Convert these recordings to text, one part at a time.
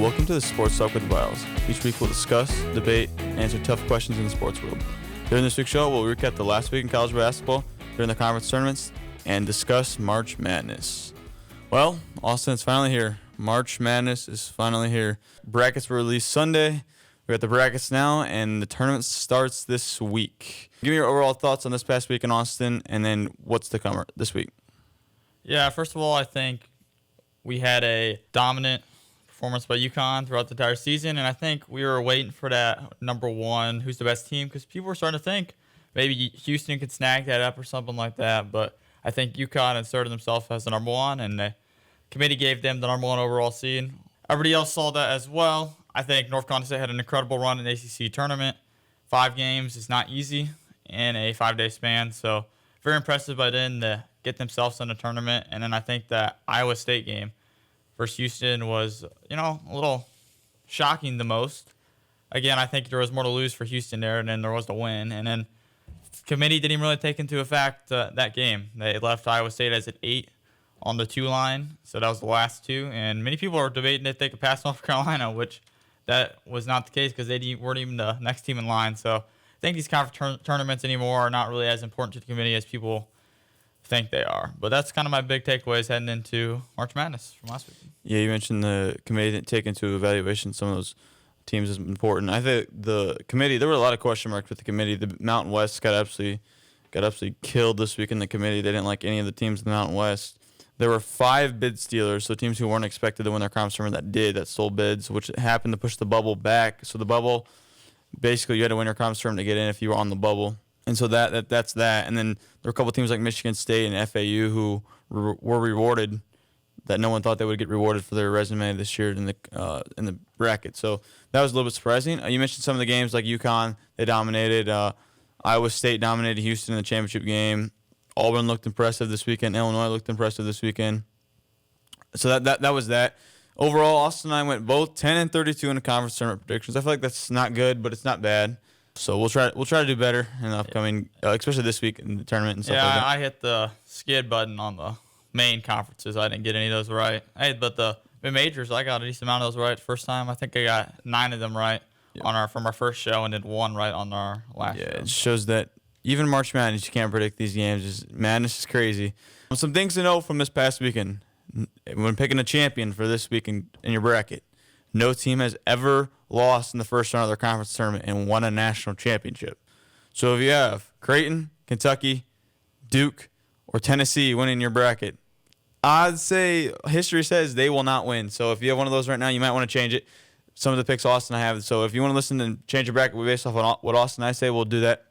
welcome to the Sports Talk with Byall. Each week we'll discuss, debate, and answer tough questions in the sports world. During this week's show, we'll recap the last week in college basketball during the conference tournaments and discuss March Madness. Well, Austin, it's finally here. March Madness is finally here. Brackets were released Sunday. We're at the brackets now, and the tournament starts this week. Give me your overall thoughts on this past week in Austin, and then what's to come this week. Yeah, first of all, I think we had a dominant performance by Uconn throughout the entire season, and I think we were waiting for that number one, who's the best team, because people were starting to think maybe Houston could snag that up or something like that, but I think Uconn inserted themselves as the number one, and the committee gave them the number one overall seed. Everybody else saw that as well. I think North Carolina State had an incredible run in the ACC tournament. 5 games is not easy in a 5-day span, so very impressive by them to get themselves in the tournament. And then I think that Iowa State game versus Houston was, a little shocking the most. Again, I think there was more to lose for Houston there than there was to win. And then the committee didn't even really take into effect that game. They left Iowa State as an 8 on the 2 line, so that was the last 2. And many people are debating if they could pass North Carolina, which that was not the case because they weren't even the next team in line. So I think these conference tournaments anymore are not really as important to the committee as people think they are. But that's kind of my big takeaways heading into March Madness from last week. Yeah, you mentioned the committee didn't take into evaluation some of those teams is important. I think the committee, there were a lot of question marks with the committee. The Mountain West got absolutely killed this week in the committee. They didn't like any of the teams in the Mountain West. There were 5 bid stealers, so teams who weren't expected to win their conference tournament that stole bids, which happened to push the bubble back. So the bubble, basically you had to win your conference tournament to get in if you were on the bubble. And so that's that. And then there were a couple teams like Michigan State and FAU who were rewarded that no one thought they would get rewarded for their resume this year in the bracket. So that was a little bit surprising. You mentioned some of the games like Uconn, they dominated. Iowa State dominated Houston in the championship game. Auburn looked impressive this weekend. Illinois looked impressive this weekend. So that was that. Overall, Austin and I went both 10-32 in the conference tournament predictions. I feel like that's not good, but it's not bad. So we'll try to do better in the upcoming, especially this week in the tournament and stuff like that. Yeah, I hit the skid button on the main conferences. I didn't get any of those right. But the mid-majors, I got a decent amount of those right the first time. I think I got 9 of them right from our first show and then 1 right on our last show. Yeah, it shows that even March Madness, you can't predict these games. Madness is crazy. Some things to know from this past weekend. When picking a champion for this week in your bracket, no team has ever lost in the first round of their conference tournament and won a national championship. So if you have Creighton, Kentucky, Duke, or Tennessee winning your bracket, I'd say history says they will not win. So if you have one of those right now, you might want to change it. Some of the picks Austin and I have. So if you want to listen and change your bracket based off of what Austin and I say, we'll do that.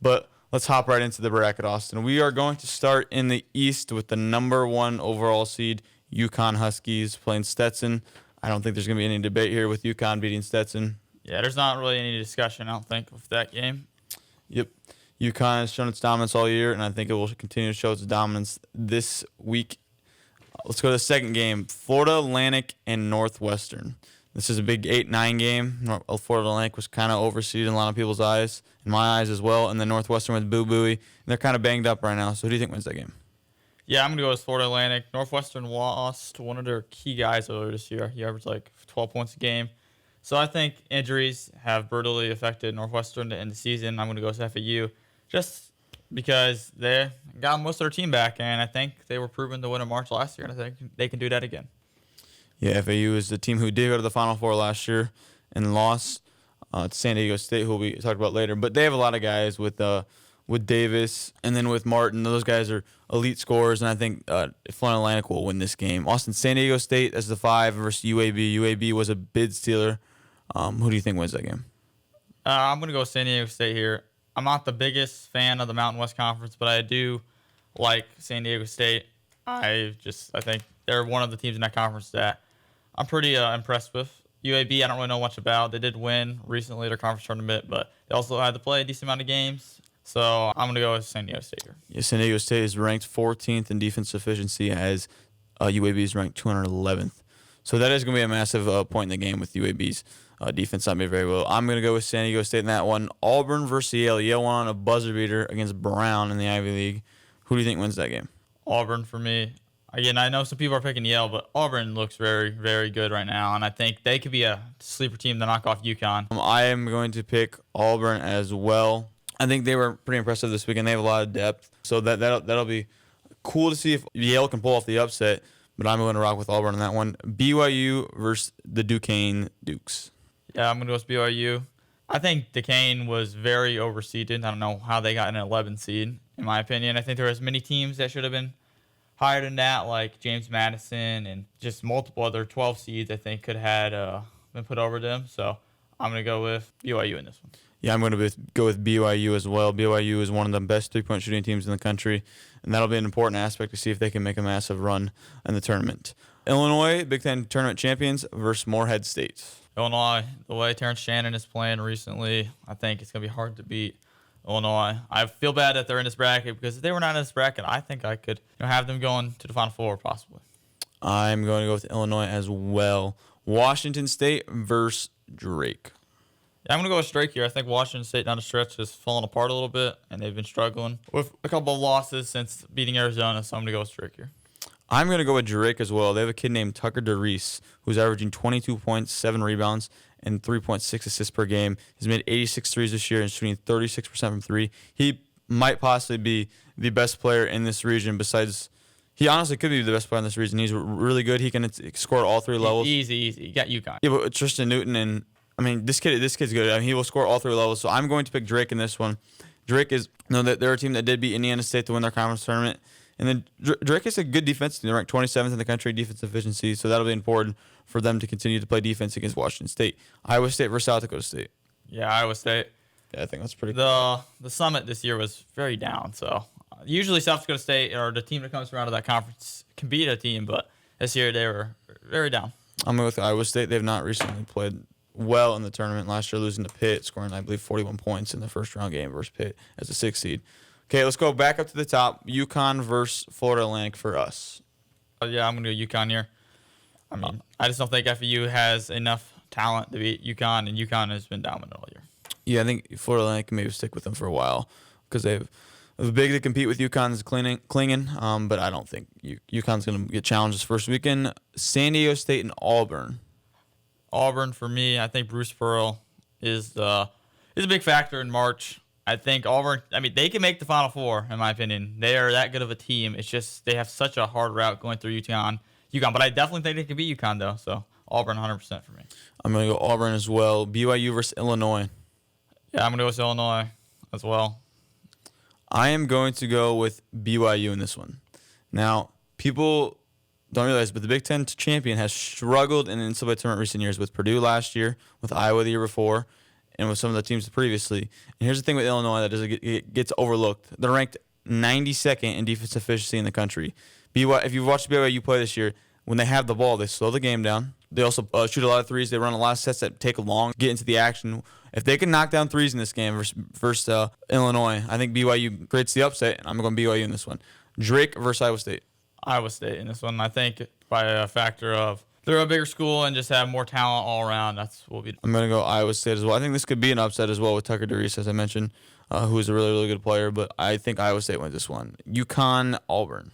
But let's hop right into the bracket, Austin. We are going to start in the East with the number 1 overall seed, Uconn Huskies, playing Stetson. I don't think there's going to be any debate here with Uconn beating Stetson. Yeah, there's not really any discussion, I don't think, with that game. Yep. Uconn has shown its dominance all year, and I think it will continue to show its dominance this week. Let's go to the second game, Florida Atlantic and Northwestern. This is a big 8-9 game. Florida Atlantic was kind of overseeded in a lot of people's eyes, in my eyes as well, and then Northwestern with Boo Buie. And they're kind of banged up right now. So who do you think wins that game? Yeah, I'm going to go with Florida Atlantic. Northwestern lost one of their key guys earlier this year. He averaged like 12 points a game. So I think injuries have brutally affected Northwestern to end the season. I'm going to go with FAU just because they got most of their team back, and I think they were proven to win in March last year, and I think they can do that again. Yeah, FAU is the team who did go to the Final Four last year and lost to San Diego State, who we talked about later. But they have a lot of guys with Davis and then with Martin. Those guys are elite scorers, and I think Florida Atlantic will win this game. Austin, San Diego State as the 5 versus UAB. UAB was a bid stealer. Who do you think wins that game? I'm going to go with San Diego State here. I'm not the biggest fan of the Mountain West Conference, but I do like San Diego State. I think they're one of the teams in that conference that I'm pretty impressed with. UAB, I don't really know much about. They did win recently their conference tournament, but they also had to play a decent amount of games. So I'm going to go with San Diego State here. Yeah, San Diego State is ranked 14th in defense efficiency as UAB is ranked 211th. So that is going to be a massive point in the game with UAB's defense not made very well. I'm going to go with San Diego State in that one. Auburn versus Yale. Yale won on a buzzer beater against Brown in the Ivy League. Who do you think wins that game? Auburn for me. Again, I know some people are picking Yale, but Auburn looks very, very good right now, and I think they could be a sleeper team to knock off UConn. I am going to pick Auburn as well. I think they were pretty impressive this weekend. They have a lot of depth, so that'll be cool to see if Yale can pull off the upset. But I'm going to rock with Auburn on that one. BYU versus the Duquesne Dukes. Yeah, I'm going to go with BYU. I think Duquesne was very overseeded. I don't know how they got an 11 seed, in my opinion. I think there was many teams that should have been higher than that, like James Madison and just multiple other 12 seeds I think could have had been put over them. So I'm going to go with BYU in this one. Yeah, I'm going to go with BYU as well. BYU is one of the best three-point shooting teams in the country, and that'll be an important aspect to see if they can make a massive run in the tournament. Illinois, Big Ten tournament champions versus Morehead State. Illinois, the way Terrence Shannon is playing recently, I think it's going to be hard to beat Illinois. I feel bad that they're in this bracket because if they were not in this bracket, I think I could have them going to the Final Four possibly. I'm going to go with Illinois as well. Washington State versus Drake. Yeah, I'm going to go with Drake here. I think Washington State down the stretch has fallen apart a little bit, and they've been struggling with a couple of losses since beating Arizona, so I'm going to go with Drake here. I'm going to go with Drake as well. They have a kid named Tucker DeReese who's averaging 22 points, 7 rebounds, and 3.6 assists per game. He's made 86 threes this year and shooting 36% from three. He might possibly be the best player in this region besides – he honestly could be the best player in this region. He's really good. He can score all three levels. Easy. You got UConn. Yeah, but Tristan Newton and – I mean, this kid's good. I mean, he will score all three levels. So I'm going to pick Drake in this one. Drake is that they're a team that did beat Indiana State to win their conference tournament, and then Drake is a good defense team. They're ranked 27th in the country defensive efficiency, so that'll be important for them to continue to play defense against Washington State. Iowa State versus South Dakota State. Yeah, Iowa State. Yeah, I think that's pretty cool. The summit this year was very down. So usually South Dakota State or the team that comes around to that conference can beat a team, but this year they were very down. I'm going with Iowa State. They've not recently played well in the tournament. Last year, losing to Pitt, scoring, I believe, 41 points in the first round game versus Pitt as a 6th seed. Okay, let's go back up to the top. Uconn versus Florida Atlantic for us. Yeah, I'm going to go UConn here. I mean, I just don't think FAU has enough talent to beat UConn, and UConn has been dominant all year. Yeah, I think Florida Atlantic can maybe stick with them for a while because they've big to compete with UConn's Klingen, but I don't think UConn's going to get challenged this first weekend. San Diego State and Auburn. Auburn for me, I think Bruce Pearl is a big factor in March. I think Auburn, I mean, they can make the Final Four, in my opinion. They are that good of a team. It's just they have such a hard route going through UConn. But I definitely think they can beat UConn, though. So Auburn 100% for me. I'm going to go Auburn as well. BYU versus Illinois. Yeah, I'm going to go with Illinois as well. I am going to go with BYU in this one. Now, people don't realize, but the Big Ten champion has struggled in the NCAA tournament recent years with Purdue last year, with Iowa the year before, and with some of the teams previously. And here's the thing with Illinois that gets overlooked. They're ranked 92nd in defensive efficiency in the country. If you've watched BYU play this year, when they have the ball, they slow the game down. They also shoot a lot of threes. They run a lot of sets that take long, get into the action. If they can knock down threes in this game versus Illinois, I think BYU creates the upset, and I'm going BYU in this one. Drake versus Iowa State. Iowa State in this one. I think by a factor of they're a bigger school and just have more talent all around. That's what we'll be. I'm going to go Iowa State as well. I think this could be an upset as well with Tucker DeReese, as I mentioned, who is a really, really good player. But I think Iowa State wins this one. UConn, Auburn.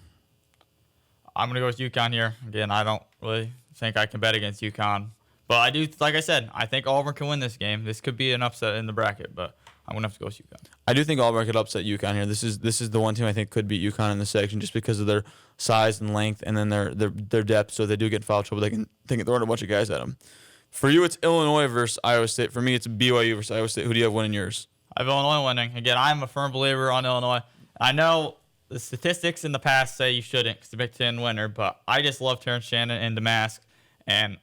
I'm going to go with UConn here. Again, I don't really think I can bet against UConn. But I do, like I said, I think Auburn can win this game. This could be an upset in the bracket, but I'm going to have to go with UConn. I do think Auburn could upset UConn here. This is the one team I think could beat UConn in this section just because of their size and length and then their depth. So if they do get in foul trouble, they can throw a bunch of guys at them. For you, it's Illinois versus Iowa State. For me, it's BYU versus Iowa State. Who do you have winning yours? I have Illinois winning. Again, I'm a firm believer on Illinois. I know the statistics in the past say you shouldn't because the Big Ten winner, but I just love Terrence Shannon and Damask, and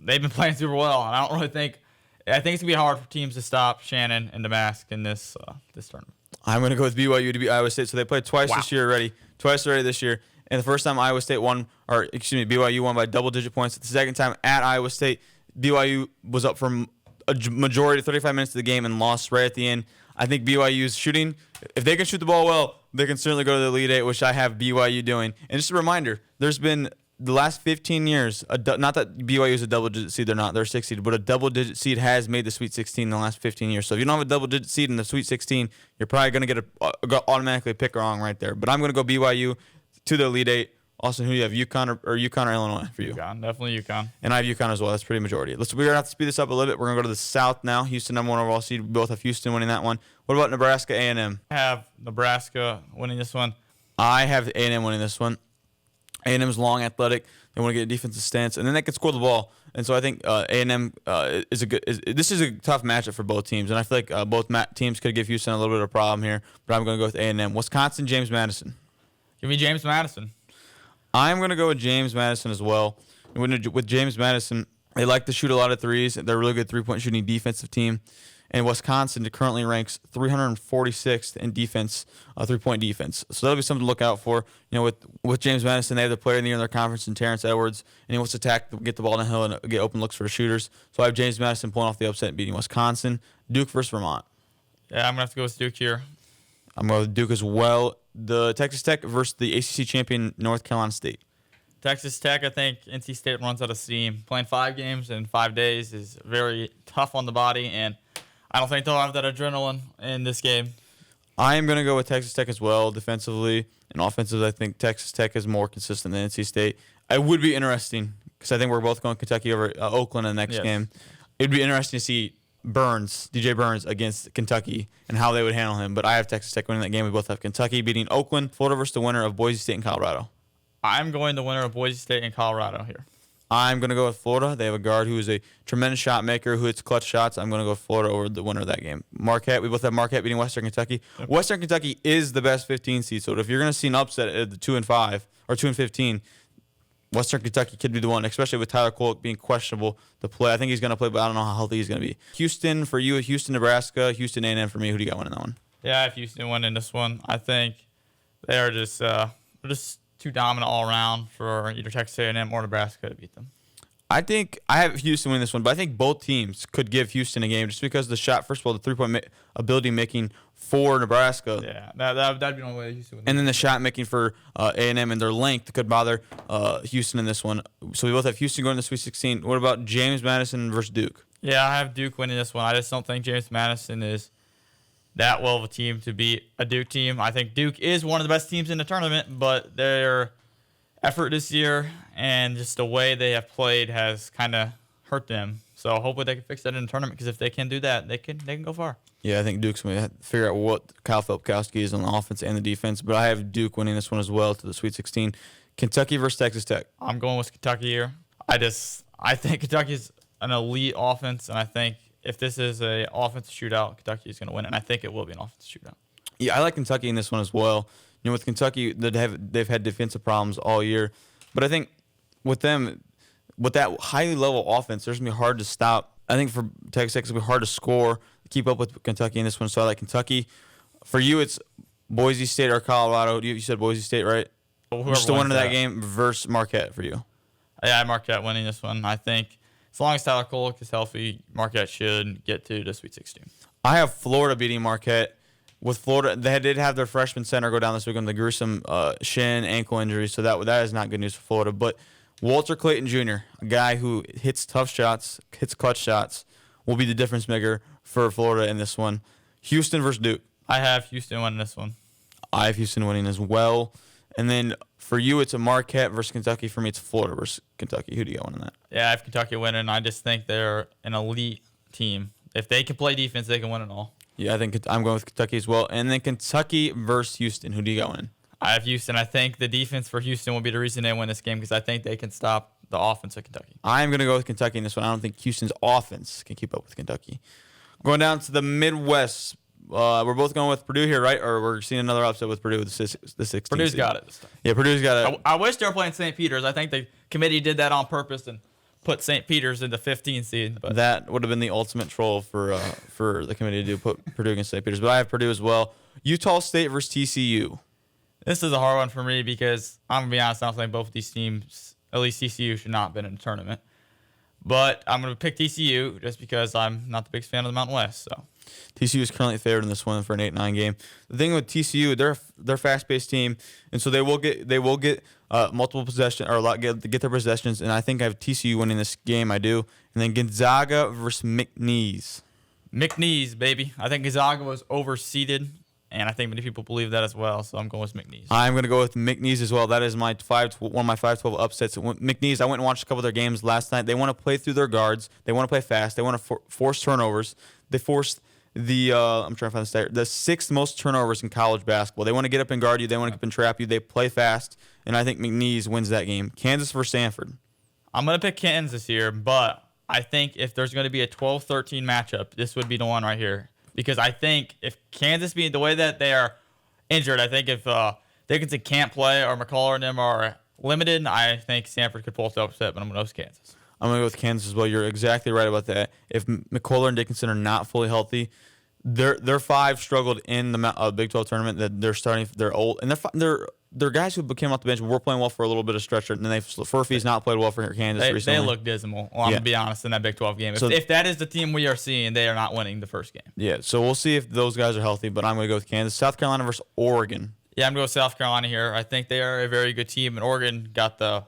they've been playing super well. And I think it's going to be hard for teams to stop Shannon and Damask in this tournament. I'm going to go with BYU to beat Iowa State. So they played twice this year already. Twice already this year. And the first time BYU won by double-digit points. The second time at Iowa State, BYU was up for a majority, 35 minutes of the game, and lost right at the end. I think BYU's shooting, if they can shoot the ball well, they can certainly go to the Elite Eight, which I have BYU doing. And just a reminder, there's been the last 15 years, not that BYU is a double-digit seed, they're not, they're a 6 seed, but a double-digit seed has made the Sweet 16 in the last 15 years. So if you don't have a double-digit seed in the Sweet 16, you're probably going to get automatically a pick wrong right there. But I'm going to go BYU to the Elite Eight Austin, who do you have, UConn or Illinois for you? UConn, definitely UConn. And I have UConn as well. That's pretty majority. We're going to have to speed this up a little bit. We're going to go to the South now. Houston, number one overall seed. We both have Houston winning that one. What about Nebraska A&M? I have Nebraska winning this one. I have A&M winning this one. A&M's long, athletic. They want to get a defensive stance, and then they can score the ball. And so I think A&M is a good. This is a tough matchup for both teams, and I feel like both teams could give Houston a little bit of a problem here. But I'm going to go with A&M. Wisconsin, James Madison. Give me James Madison. I'm going to go with James Madison as well. With James Madison, they like to shoot a lot of threes. They're a really good three-point shooting defensive team. And Wisconsin currently ranks 346th in defense, three-point defense. So that'll be something to look out for. You know, with James Madison, they have the player of the year in their conference in Terrence Edwards, and he wants to attack, get the ball downhill, and get open looks for the shooters. So I have James Madison pulling off the upset and beating Wisconsin. Duke versus Vermont. Yeah, I'm going to have to go with Duke here. I'm going with Duke as well. The Texas Tech versus the ACC champion North Carolina State. Texas Tech, I think NC State runs out of steam. Playing 5 games in 5 days is very tough on the body, and I don't think they'll have that adrenaline in this game. I am going to go with Texas Tech as well. Defensively and offensively, I think Texas Tech is more consistent than NC State. It would be interesting because I think we're both going Kentucky over Oakland in the next game. It would be interesting to see DJ Burns against Kentucky and how they would handle him. But I have Texas Tech winning that game. We both have Kentucky beating Oakland. Florida versus the winner of Boise State and Colorado. I'm going the winner of Boise State and Colorado here. I'm going to go with Florida. They have a guard who is a tremendous shot maker who hits clutch shots. I'm going to go with Florida over the winner of that game. Marquette, we both have Marquette beating Western Kentucky. Yep. Western Kentucky is the best 15 seed, so if you're going to see an upset at the 2-5 or 2-15, Western Kentucky could be the one, especially with Tyler Kolk being questionable to play. I think he's going to play, but I don't know how healthy he's going to be. Houston for you, Houston, Nebraska, Houston A&M for me. Who do you got winning that one? Yeah, I have Houston winning this one. I think they are just too dominant all around for either Texas A&M or Nebraska to beat them. I think I have Houston win this one, but I think both teams could give Houston a game just because of the shot. First of all, the three-point ability making for Nebraska. Yeah, that'd be the only way Houston would. And then the shot making for A&M and their length could bother Houston in this one. So we both have Houston going to the Sweet 16. What about James Madison versus Duke? Yeah, I have Duke winning this one. I just don't think James Madison is that well of a team to beat a Duke team. I think Duke is one of the best teams in the tournament, but their effort this year and just the way they have played has kind of hurt them. So hopefully they can fix that in the tournament, because if they can do that, they can go far. Yeah, I think Duke's going to have to figure out what Kyle Filipkowski is on the offense and the defense, but I have Duke winning this one as well to the Sweet 16. Kentucky versus Texas Tech. I'm going with Kentucky here. I think Kentucky's an elite offense, and I think if this is an offensive shootout, Kentucky is going to win it, and I think it will be an offensive shootout. Yeah, I like Kentucky in this one as well. You know, with Kentucky, they've had defensive problems all year, but I think with them, with that highly level offense, there's gonna be hard to stop. I think for Texas Tech, it's gonna be hard to score, keep up with Kentucky in this one. So I like Kentucky. For you, it's Boise State or Colorado. You said Boise State, right? Well, just the winner of that game versus Marquette for you. Yeah, I have Marquette winning this one. I think as long as Tyler Kolk is healthy, Marquette should get to the Sweet 16. I have Florida beating Marquette. With Florida, they did have their freshman center go down this week on the gruesome shin, ankle injury, so that is not good news for Florida. But Walter Clayton Jr., a guy who hits tough shots, hits clutch shots, will be the difference maker for Florida in this one. Houston versus Duke. I have Houston winning this one. I have Houston winning as well. And then for you, it's a Marquette versus Kentucky. For me, it's Florida versus Kentucky. Who do you got winning that? Yeah, I have Kentucky winning. I just think they're an elite team. If they can play defense, they can win it all. Yeah, I think I'm going with Kentucky as well. And then Kentucky versus Houston. Who do you got winning? I have Houston. I think the defense for Houston will be the reason they win this game, because I think they can stop the offense of Kentucky. I'm going to go with Kentucky in this one. I don't think Houston's offense can keep up with Kentucky. Going down to the Midwest, we're both going with Purdue here, right? Or we're seeing another upset with Purdue with the 16th Purdue's seed. got it this time. Yeah, Purdue's got it. I wish they were playing St. Peter's. I think the committee did that on purpose and put St. Peter's in the 15th seed. But that would have been the ultimate troll for the committee to do, put Purdue against St. Peter's. But I have Purdue as well. Utah State versus TCU. This is a hard one for me because I'm going to be honest, I don't think both of these teams, at least TCU, should not have been in the tournament. But I'm going to pick TCU just because I'm not the biggest fan of the Mountain West. So TCU is currently favored in this one for an 8-9 game. The thing with TCU, they're a fast-paced team, and so they will get multiple possessions, or get their possessions. And I think I have TCU winning this game. I do. And then Gonzaga versus McNeese. McNeese, baby. I think Gonzaga was overseeded and I think many people believe that as well. So I'm going with McNeese. I'm going to go with McNeese as well. That is my one of my 5-12 upsets. McNeese, I went and watched a couple of their games last night. They want to play through their guards. They want to play fast. They want to force turnovers. They forced I'm trying to find the stat, the 6th most turnovers in college basketball. They want to get up and guard you. They want to get up and trap you. They play fast, and I think McNeese wins that game. Kansas versus Stanford. I'm going to pick Kansas here, but I think if there's going to be a 12-13 matchup, this would be the one right here. Because I think if Kansas being the way that they are injured, I think if Dickinson can't play or McCullough and them are limited, I think Stanford could pull off the upset, but I'm going to go with Kansas. I'm going to go with Kansas as well. You're exactly right about that. If McCullough and Dickinson are not fully healthy, their 5 struggled in the Big 12 tournament. That they're old, and they're guys who came off the bench were playing well for a little bit of stretch, and Furphy's not played well for Kansas recently. They look dismal. Well, I'm going to be honest, in that Big 12 game. If that is the team we are seeing, they are not winning the first game. Yeah, so we'll see if those guys are healthy, but I'm going to go with Kansas. South Carolina versus Oregon. Yeah, I'm going to go with South Carolina here. I think they are a very good team, and Oregon got the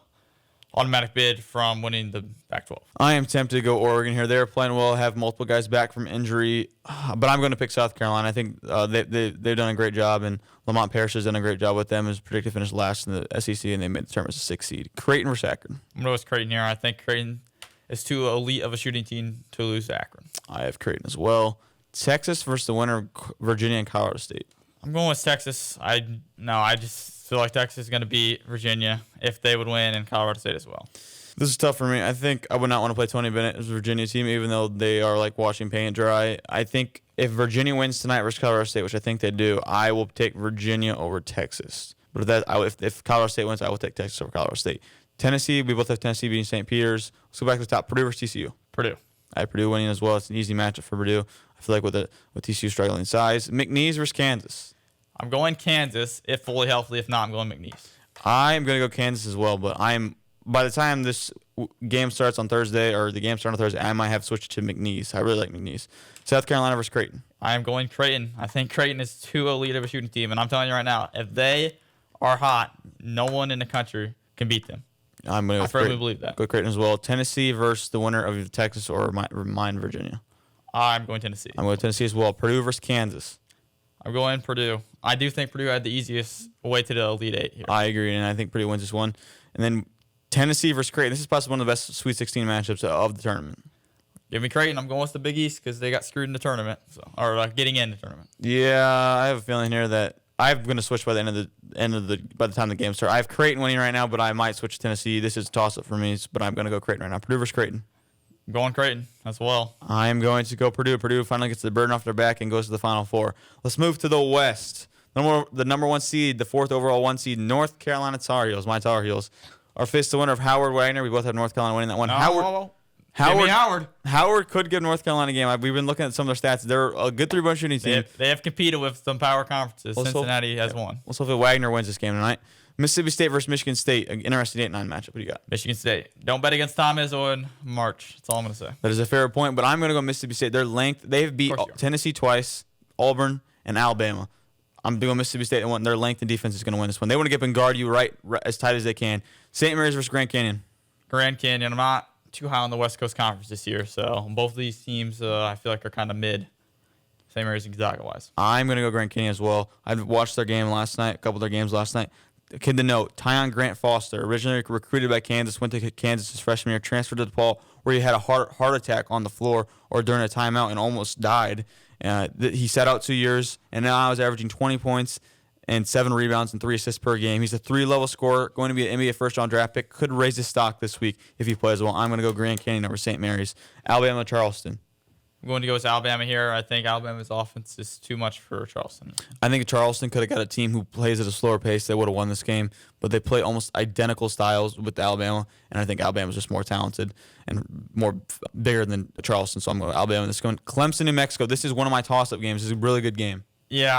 automatic bid from winning the Pac-12. I am tempted to go Oregon here. They're playing well, have multiple guys back from injury, but I'm going to pick South Carolina. I think they've done a great job, and Lamont Parrish has done a great job with them. As predicted, finished last in the SEC, and they made the tournament as a 6th seed. Creighton versus Akron. I'm going to go with Creighton here. I think Creighton is too elite of a shooting team to lose to Akron. I have Creighton as well. Texas versus the winner of Virginia and Colorado State. I'm going with Texas. I just feel like Texas is going to beat Virginia if they would win, and Colorado State as well. This is tough for me. I think I would not want to play Tony Bennett as Virginia team, even though they are like washing paint dry. I think if Virginia wins tonight versus Colorado State, which I think they do, I will take Virginia over Texas. But if Colorado State wins, I will take Texas over Colorado State. Tennessee, we both have Tennessee beating St. Peter's. Let's go back to the top. Purdue versus TCU. Purdue. I have Purdue winning as well. It's an easy matchup for Purdue. I feel like with TCU struggling in size. McNeese versus Kansas. I'm going Kansas if fully healthy. If not, I'm going McNeese. I'm going to go Kansas as well, but by the time this game starts on Thursday, or the game starts on Thursday, I might have switched to McNeese. I really like McNeese. South Carolina versus Creighton. I am going Creighton. I think Creighton is too elite of a shooting team, and I'm telling you right now, if they are hot, no one in the country can beat them. I'm going to I firmly believe that. Go Creighton as well. Tennessee versus the winner of Texas or mine, Virginia. I'm going Tennessee. I'm going Tennessee as well. Purdue versus Kansas. I'm going Purdue. I do think Purdue had the easiest way to the Elite Eight here. I agree, and I think Purdue wins this one. And then Tennessee versus Creighton. This is possibly one of the best Sweet 16 matchups of the tournament. Give me Creighton. I'm going with the Big East because they got screwed in the tournament, or getting in the tournament. Yeah, I have a feeling here that I'm going to switch by the by the time the game starts. I have Creighton winning right now, but I might switch to Tennessee. This is a toss-up for me, but I'm going to go Creighton right now. Purdue versus Creighton. I'm going Creighton as well. I am going to go Purdue. Purdue finally gets the burden off their back and goes to the Final Four. Let's move to the West. The number 1 seed, the 4th overall 1 seed, North Carolina Tar Heels. My Tar Heels are faced the winner of Howard Wagner. We both have North Carolina winning that one. Howard could give North Carolina a game. We've been looking at some of their stats. They're a good 3-point shooting team. They have competed with some power conferences. Cincinnati has won. Let's hope that Wagner wins this game tonight. Mississippi State versus Michigan State. An interesting 8-9 matchup. What do you got? Michigan State. Don't bet against Tom Izzo in March. That's all I'm going to say. That is a fair point, but I'm going to go Mississippi State. Their length, they've beat Tennessee twice, Auburn, and Alabama. I'm doing Mississippi State. And their length and defense is going to win this one. They want to get up and guard you right as tight as they can. St. Mary's versus Grand Canyon. Grand Canyon. I'm not too high on the West Coast Conference this year, so both of these teams I feel like are kind of mid. St. Mary's and Gonzaga-wise. I'm going to go Grand Canyon as well. I watched their game last night, a couple of their games last night. Kid to note, Tyon Grant Foster, originally recruited by Kansas, went to Kansas his freshman year, transferred to DePaul, where he had a heart attack on the floor or during a timeout and almost died. He sat out 2 years, and now I was averaging 20 points and 7 rebounds and 3 assists per game. He's a 3-level scorer, going to be an NBA first-round draft pick. Could raise his stock this week if he plays well. I'm going to go Grand Canyon over St. Mary's. Alabama, Charleston. I'm going to go with Alabama here. I think Alabama's offense is too much for Charleston. I think Charleston could have got a team who plays at a slower pace. They would have won this game, but they play almost identical styles with Alabama, and I think Alabama's just more talented and bigger than Charleston, so I'm going to Alabama. This is going Clemson, New Mexico. This is one of my toss-up games. This is a really good game. Yeah,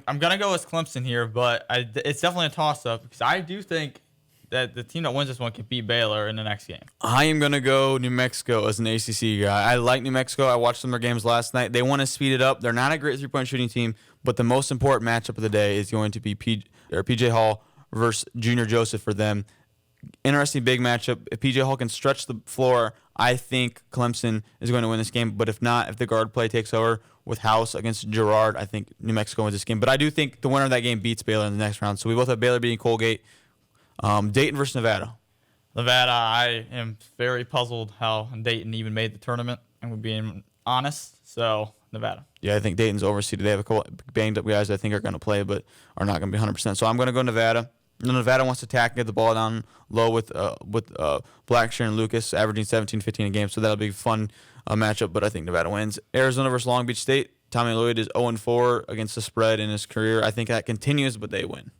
I'm going to go with Clemson here, but it's definitely a toss-up because I do think that the team that wins this one can beat Baylor in the next game. I am going to go New Mexico as an ACC guy. I like New Mexico. I watched some of their games last night. They want to speed it up. They're not a great 3-point shooting team, but the most important matchup of the day is going to be PJ Hall versus Junior Joseph for them. interesting big matchup. If PJ Hall can stretch the floor, I think Clemson is going to win this game. But if not, if the guard play takes over with House against Gerard, I think New Mexico wins this game. But I do think the winner of that game beats Baylor in the next round. So we both have Baylor beating Colgate. Dayton versus Nevada. Nevada, I am very puzzled how Dayton even made the tournament, and we're being honest. So, Nevada. Yeah, I think Dayton's overseeded. They have a couple banged up guys I think are going to play, but are not going to be 100%. So I'm going to go Nevada. Nevada wants to attack and get the ball down low with Blackshear and Lucas, averaging 17, 15 a game. So that'll be a fun matchup, but I think Nevada wins. Arizona versus Long Beach State. Tommy Lloyd is 0-4 against the spread in his career. I think that continues, but they win.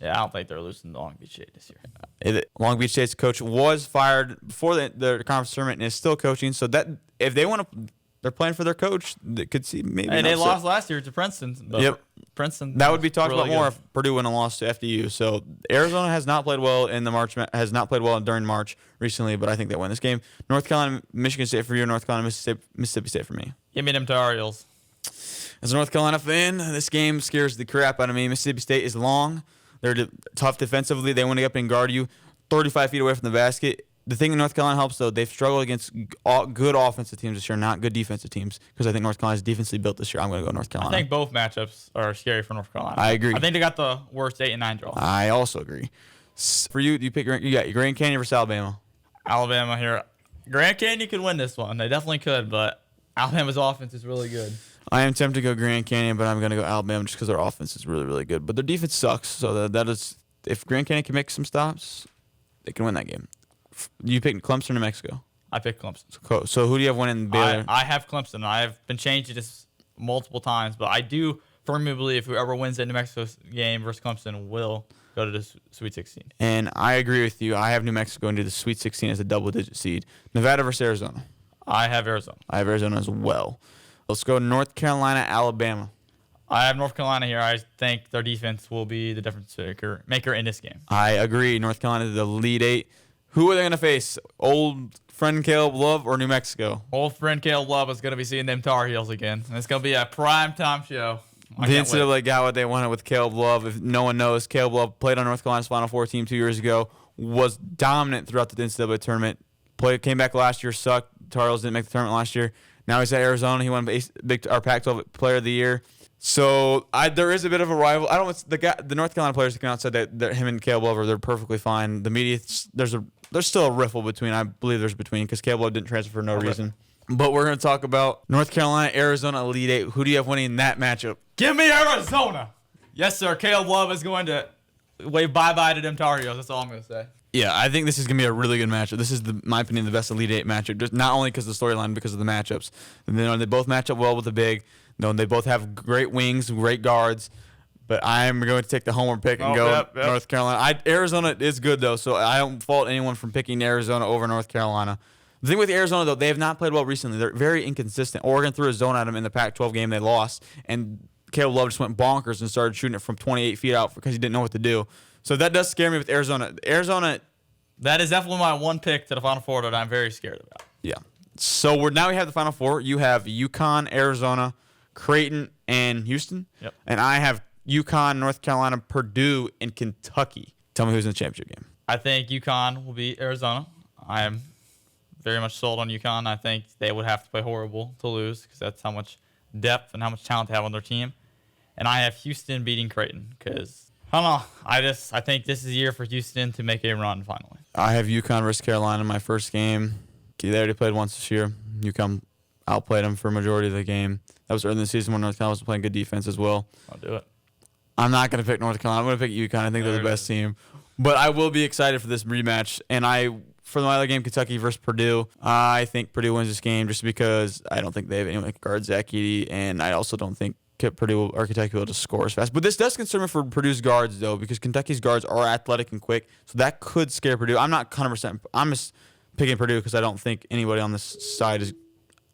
Yeah, I don't think they're losing to Long Beach State this year. Long Beach State's coach was fired before the conference tournament and is still coaching. So that if they want to, they're playing for their coach. They could see maybe. And they lost last year to Princeton. Yep, Princeton. That would be talked really about more good. if Purdue went and lost to FDU. So Arizona has not played well in the March. Has not played well during March recently, but I think they win this game. North Carolina, Michigan State for you. North Carolina, Mississippi State for me. Give me them Tar Heels. As a North Carolina fan, this game scares the crap out of me. Mississippi State is long. They're tough defensively. They want to get up and guard you 35 feet away from the basket. The thing in North Carolina helps, though, they've struggled against good offensive teams this year, not good defensive teams, because I think North Carolina's defensively built this year. I'm going to go North Carolina. I think both matchups are scary for North Carolina. I agree. I think they got the worst 8 and 9 draw. I also agree. For you, you got your Grand Canyon versus Alabama. Alabama here. Grand Canyon could win this one. They definitely could, but Alabama's offense is really good. I am tempted to go Grand Canyon, but I'm going to go Alabama just because their offense is really, really good. But their defense sucks, so that is if Grand Canyon can make some stops, they can win that game. You picked Clemson or New Mexico? I picked Clemson. So who do you have winning Baylor? I have Clemson. I have been changing this multiple times, but I do firmly believe whoever wins that New Mexico game versus Clemson will go to the Sweet 16. And I agree with you. I have New Mexico into the Sweet 16 as a double-digit seed. Nevada versus Arizona. I have Arizona. I have Arizona as well. Let's go North Carolina, Alabama. I have North Carolina here. I think their defense will be the difference maker in this game. I agree. North Carolina is the lead 8. Who are they going to face? Old friend Caleb Love or New Mexico? Old friend Caleb Love is going to be seeing them Tar Heels again. And it's going to be a prime-time show. The NCAA got what they wanted with Caleb Love. If no one knows, Caleb Love played on North Carolina's Final Four team 2 years ago, was dominant throughout the NCAA tournament. Came back last year, sucked. Tar Heels didn't make the tournament last year. Now he's at Arizona. He won our Pac-12 Player of the Year. So there is a bit of a rival. The North Carolina players that came out said that him and Caleb Love they're perfectly fine. The media there's still a riffle between. I believe there's between because Caleb Love didn't transfer for no reason. But we're going to talk about North Carolina, Arizona, Elite 8. Who do you have winning that matchup? Give me Arizona. Yes, sir. Caleb Love is going to wave bye-bye to them Tar Heels. That's all I'm going to say. Yeah, I think this is going to be a really good matchup. This is, my opinion, the best Elite 8 matchup. Just not only because of the storyline, because of the matchups. And they both match up well with the big. They both have great wings, great guards. But I'm going to take the homer pick and go North Carolina. Arizona is good, though, so I don't fault anyone from picking Arizona over North Carolina. The thing with Arizona, though, they have not played well recently. They're very inconsistent. Oregon threw a zone at them in the Pac-12 game. They lost. And Caleb Love just went bonkers and started shooting it from 28 feet out because he didn't know what to do. So that does scare me with Arizona. That is definitely my one pick to the Final Four that I'm very scared about. Yeah. So now we have the Final Four. You have UConn, Arizona, Creighton, and Houston. Yep. And I have UConn, North Carolina, Purdue, and Kentucky. Tell me who's in the championship game. I think UConn will beat Arizona. I am very much sold on UConn. I think they would have to play horrible to lose because that's how much depth and how much talent they have on their team. And I have Houston beating Creighton because, I don't know, I think this is the year for Houston to make a run finally. I have UConn versus Carolina in my first game. They already played once this year. UConn outplayed them for a majority of the game. That was early in the season when North Carolina was playing good defense as well. I'll do it. I'm not going to pick North Carolina. I'm going to pick UConn. I think they're the best team. But I will be excited for this rematch. And for my other game, Kentucky versus Purdue, I think Purdue wins this game just because I don't think they have anyone that can guard Zach Edey, and I also don't think Purdue or Kentucky will just score as fast. But this does concern me for Purdue's guards, though, because Kentucky's guards are athletic and quick, so that could scare Purdue. I'm not 100%. I'm just picking Purdue because I don't think anybody on this side is.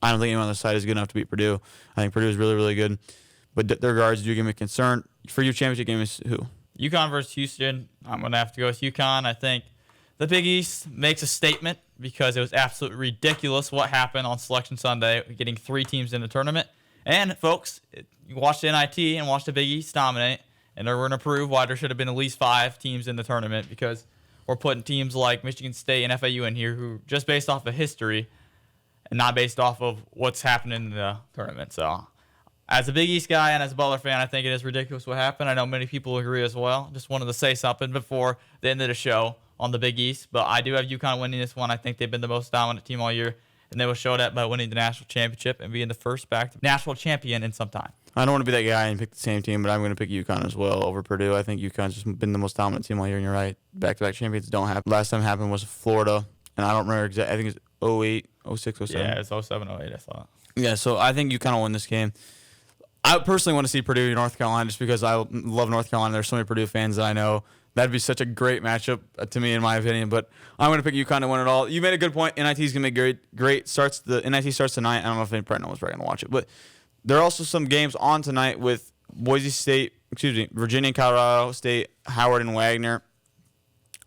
I don't think anyone on this side is good enough to beat Purdue. I think Purdue is really, really good, but their guards do give me concern. For your championship game is who? UConn versus Houston. I'm going to have to go with UConn. I think the Big East makes a statement because it was absolutely ridiculous what happened on Selection Sunday, getting 3 teams in the tournament. And, folks, you watch the NIT and watch the Big East dominate, and they're going to prove why there should have been at least 5 teams in the tournament because we're putting teams like Michigan State and FAU in here who just based off of history and not based off of what's happening in the tournament. So as a Big East guy and as a Butler fan, I think it is ridiculous what happened. I know many people agree as well. Just wanted to say something before the end of the show on the Big East. But I do have UConn winning this one. I think they've been the most dominant team all year. And they will show that by winning the national championship and being the first back national champion in some time. I don't want to be that guy and pick the same team, but I'm going to pick UConn as well over Purdue. I think UConn's just been the most dominant team all year, and you're right. Back-to-back champions don't happen. Last time it happened was Florida, and I don't remember exactly. I think it's 08, 06, 07. Yeah, it's 07, 08, I thought. Yeah, so I think UConn will win this game. I personally want to see Purdue, North Carolina, just because I love North Carolina. There's so many Purdue fans that I know. That'd be such a great matchup to me, in my opinion. But I'm going to pick UConn to win it all. You made a good point. NIT is going to be great. The NIT starts tonight. I don't know if anybody knows probably going to watch it. But there are also some games on tonight with Virginia and Colorado State, Howard and Wagner.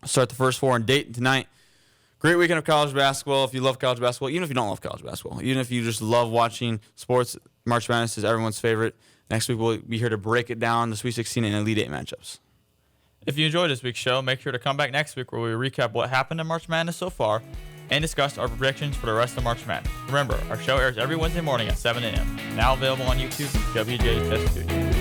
Start the first four in Dayton tonight. Great weekend of college basketball. If you love college basketball, even if you don't love college basketball, even if you just love watching sports, March Madness is everyone's favorite. Next week we'll be here to break it down, the Sweet 16 and Elite 8 matchups. If you enjoyed this week's show, make sure to come back next week where we recap what happened in March Madness so far and discuss our predictions for the rest of March Madness. Remember, our show airs every Wednesday morning at 7 a.m. Now available on YouTube, WJHS Studios.